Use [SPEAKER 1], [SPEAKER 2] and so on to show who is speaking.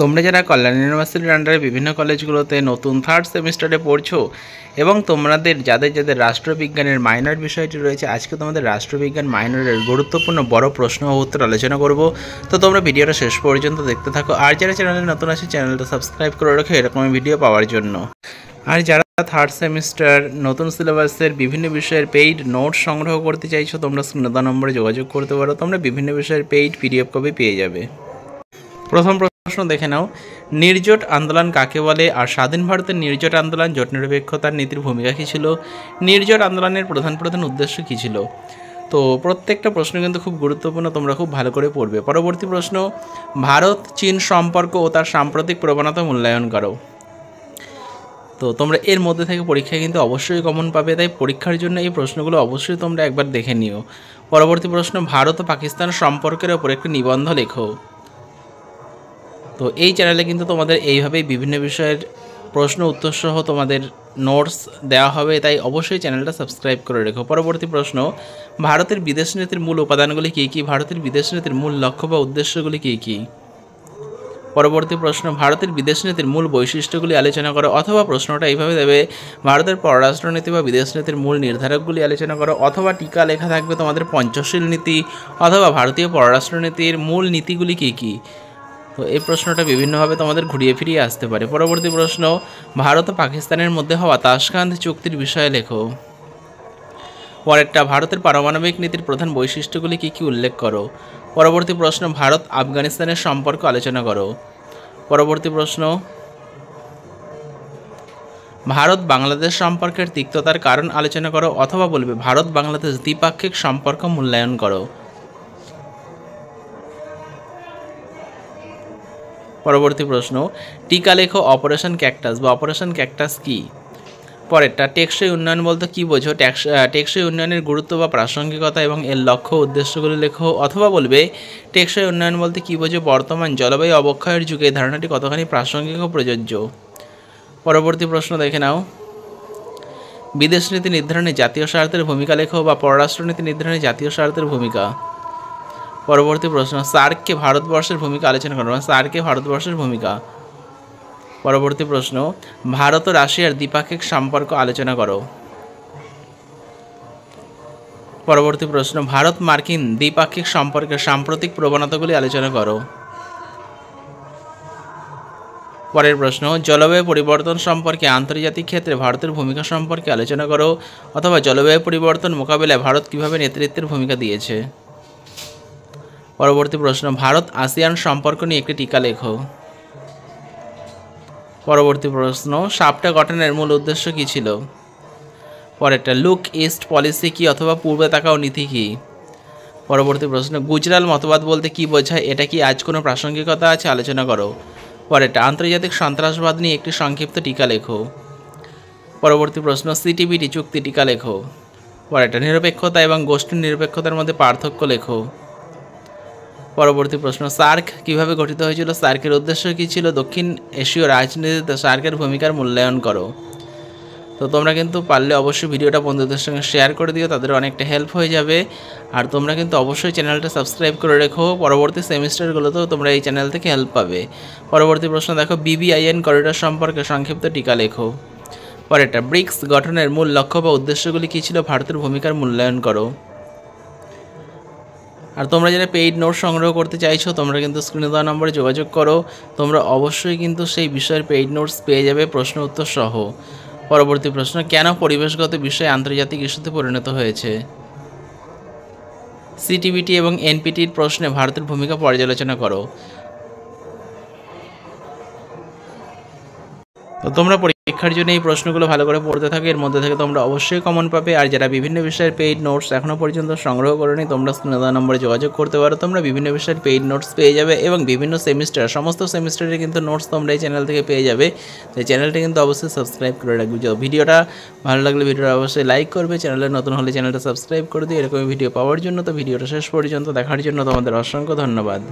[SPEAKER 1] তোমরা যারা কল্যাণ ইউনিভার্সিটির আন্ডারে বিভিন্ন কলেজগুলোতে নতুন থার্ড সেমিস্টারে পড়ছো এবং তোমাদের যাদের রাষ্ট্রবিজ্ঞানের মাইনর বিষয়টি রয়েছে, আজকে তোমাদের রাষ্ট্রবিজ্ঞান মাইনরের গুরুত্বপূর্ণ বড় প্রশ্ন ও উত্তর আলোচনা করব। তো তোমরা ভিডিওটা শেষ পর্যন্ত দেখতে থাকো। আর যারা চ্যানেলে নতুন আছে চ্যানেলটা সাবস্ক্রাইব করে রাখো এরকমই ভিডিও পাওয়ার জন্য। আর যারা থার্ড সেমিস্টার নতুন সিলেবাসের বিভিন্ন বিষয়ের পেইড নোটস সংগ্রহ করতে চাইছো, তোমরা স্ক্রিনে দেওয়া নম্বরে যোগাযোগ করতে পারো। তোমরা বিভিন্ন বিষয়ের পেইড পিডিএফ কপি পেয়ে যাবে। প্রথম প্রশ্ন দেখে নাও, নির্জোট আন্দোলন কাকে বলে? আর স্বাধীন ভারতের নির্জোট আন্দোলন জোট নিরপেক্ষতার নীতির ভূমিকা কী ছিল? নির্জোট আন্দোলনের প্রধান উদ্দেশ্য কী ছিল? তো প্রত্যেকটা প্রশ্ন কিন্তু খুব গুরুত্বপূর্ণ, তোমরা খুব ভালো করে পড়বে। পরবর্তী প্রশ্ন, ভারত চীন সম্পর্ক ও তার সাম্প্রতিক প্রবণতা মূল্যায়ন করো। তো তোমরা এর মধ্যে থেকে পরীক্ষায় কিন্তু অবশ্যই কমন পাবে, তাই পরীক্ষার জন্য এই প্রশ্নগুলো অবশ্যই তোমরা একবার দেখে নিও। পরবর্তী প্রশ্ন, ভারত ও পাকিস্তান সম্পর্কের ওপর একটি নিবন্ধ লেখো। তো এই চ্যানেলে কিন্তু তোমাদের এইভাবেই বিভিন্ন বিষয়ের প্রশ্ন উত্তর সহ তোমাদের নোটস দেওয়া হবে, তাই অবশ্যই চ্যানেলটা সাবস্ক্রাইব করে রেখো। পরবর্তী প্রশ্ন, ভারতের বিদেশ নীতির মূল উপাদানগুলি কী কী? ভারতের বিদেশ নীতির মূল লক্ষ্য বা উদ্দেশ্যগুলি কী কী? পরবর্তী প্রশ্ন, ভারতের বিদেশ নীতির মূল বৈশিষ্ট্যগুলি আলোচনা করো। অথবা প্রশ্নটা এইভাবে দেবে, ভারতের পররাষ্ট্রনীতি বা বিদেশ নীতির মূল নির্ধারকগুলি আলোচনা করো। অথবা টিকা লেখা থাকবে তোমাদের পঞ্চশীল নীতি অথবা ভারতীয় পররাষ্ট্রনীতির মূল নীতিগুলি কী কী? তো এই প্রশ্নটা বিভিন্নভাবে তোমাদের ঘুরিয়ে ফিরিয়ে আসতে পারে। পরবর্তী প্রশ্ন, ভারত ও পাকিস্তানের মধ্যে হওয়া তাশকান্দ চুক্তির বিষয়ে লেখো। পরেরটা, ভারতের পারমাণবিক নীতির প্রধান বৈশিষ্ট্যগুলি কী কী উল্লেখ করো। পরবর্তী প্রশ্ন, ভারত আফগানিস্তানের সম্পর্ক আলোচনা করো। পরবর্তী প্রশ্ন, ভারত বাংলাদেশ সম্পর্কের তিক্ততার কারণ আলোচনা করো। অথবা বলবে ভারত বাংলাদেশ দ্বিপাক্ষিক সম্পর্ক মূল্যায়ন করো। পরবর্তী প্রশ্ন, টিকা লেখো অপারেশন ক্যাকটাস বা অপারেশন ক্যাকটাস কী? পরেরটা, টেকসই উন্নয়ন বলতে কী বোঝো? টেকসই উন্নয়নের গুরুত্ব বা প্রাসঙ্গিকতা এবং এর লক্ষ্য উদ্দেশ্যগুলি লেখো। অথবা বলবে টেকসই উন্নয়ন বলতে কী বোঝো? বর্তমান জলবায়ু অবক্ষয়ের যুগে এই ধারণাটি কতখানি প্রাসঙ্গিক ও প্রযোজ্য? পরবর্তী প্রশ্ন দেখে নাও, বিদেশ নীতি নির্ধারণে জাতীয় স্বার্থের ভূমিকা লেখো বা পররাষ্ট্রনীতি নির্ধারণে জাতীয় স্বার্থের ভূমিকা। পরবর্তী প্রশ্ন, সার্ককে ভারতবর্ষের ভূমিকা আলোচনা করো। সার্ককে ভারতবর্ষের ভূমিকা। পরবর্তী প্রশ্ন, ভারত ও রাশিয়ার দ্বিপাক্ষিক সম্পর্ক আলোচনা করো। পরবর্তী প্রশ্ন, ভারত মার্কিন দ্বিপাক্ষিক সম্পর্কের সাম্প্রতিক প্রবণতাগুলি আলোচনা করো। পরের প্রশ্ন, জলবায়ু পরিবর্তন সম্পর্কে আন্তর্জাতিক ক্ষেত্রে ভারতের ভূমিকা সম্পর্কে আলোচনা করো। অথবা জলবায়ু পরিবর্তন মোকাবিলায় ভারত কীভাবে নেতৃত্বের ভূমিকা দিয়েছে। পরবর্তী প্রশ্ন, ভারত আসিয়ান সম্পর্ক নিয়ে একটি টিকা লেখো। পরবর্তী প্রশ্ন, সাপটা গঠনের মূল উদ্দেশ্য কী ছিল? পরেরটা, লুক ইস্ট পলিসি কী অথবা পূর্বে তাকাও নীতি কী? পরবর্তী প্রশ্ন, গুজরাল মতবাদ বলতে কী বোঝায়? এটা কি আজ কোনো প্রাসঙ্গিকতা আছে? আলোচনা করো। পরেরটা, আন্তর্জাতিক সন্ত্রাসবাদ নিয়ে একটি সংক্ষিপ্ত টিকা লেখো। পরবর্তী প্রশ্ন, সিটিবিটি চুক্তি টিকা লেখো। পরেরটা, নিরপেক্ষতা এবং গোষ্ঠী নিরপেক্ষতার মধ্যে পার্থক্য লেখো। পরবর্তী প্রশ্ন, সার্ক কীভাবে গঠিত হয়েছিল? সার্কের উদ্দেশ্য কী ছিল? দক্ষিণ এশীয় রাজনীতিতে সার্কের ভূমিকার মূল্যায়ন করো। তো তোমরা কিন্তু পারলে অবশ্যই ভিডিওটা বন্ধুদের সঙ্গে শেয়ার করে দিও, তাদের অনেকটা হেল্প হয়ে যাবে। আর তোমরা কিন্তু অবশ্যই চ্যানেলটা সাবস্ক্রাইব করে রেখো, পরবর্তী সেমিস্টারগুলোতেও তোমরা এই চ্যানেল থেকে হেল্প পাবে। পরবর্তী প্রশ্ন দেখো, BBIN করিডোর সম্পর্কে সংক্ষিপ্ত টিকা লেখো। পরেরটা, ব্রিক্স গঠনের মূল লক্ষ্য বা উদ্দেশ্যগুলি কী ছিল? ভারতের ভূমিকার মূল্যায়ন করো। আর তোমরা যারা পেইড নোট সংগ্রহ করতে চাইছো, তোমরা কিন্তু স্ক্রিনে দেওয়া নম্বরে যোগাযোগ করো। তোমরা অবশ্যই কিন্তু সেই বিষয়ের পেইড নোটস পেয়ে যাবে প্রশ্ন উত্তর সহ। পরবর্তী প্রশ্ন, কেন পরিবেশগত বিষয় আন্তর্জাতিক ইস্যুতে পরিণত হয়েছে? সিটিবিটি এবং এনপিটির প্রশ্নে ভারতের ভূমিকা পর্যালোচনা করো। তো তোমরা পরীক্ষার জন্য এই প্রশ্নগুলো ভালো করে পড়তে থাকো, এর মধ্যে থেকে তোমরা অবশ্যই কমন পাবে। আর যারা বিভিন্ন বিষয়ের পেইড নোটস এখনও পর্যন্ত সংগ্রহ করেনি, তোমরা স্ক্রিনে দেওয়া নম্বরে যোগাযোগ করতে পারো। তোমরা বিভিন্ন বিষয়ের পেইড নোটস পেয়ে যাবে এবং বিভিন্ন সেমিস্টার সমস্ত সেমিস্টারে কিন্তু নোটস তোমরা এই চ্যানেল থেকে পেয়ে যাবে। তো এই চ্যানেলটা কিন্তু অবশ্যই সাবস্ক্রাইব করে রাখবে। ভিডিওটা ভালো লাগলে ভিডিওটা অবশ্যই লাইক করবে, চ্যানেলে নতুন হলে চ্যানেলটা সাবস্ক্রাইব করে দিও এরকম ভিডিও পাওয়ার জন্য। তো ভিডিওটা শেষ পর্যন্ত দেখার জন্য তোমাদের অসংখ্য ধন্যবাদ।